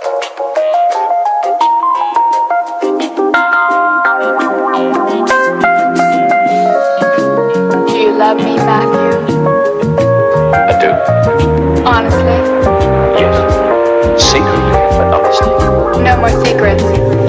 Do you love me, Matthew? I do. Honestly? Yes. Secretly, but honestly. No more secrets.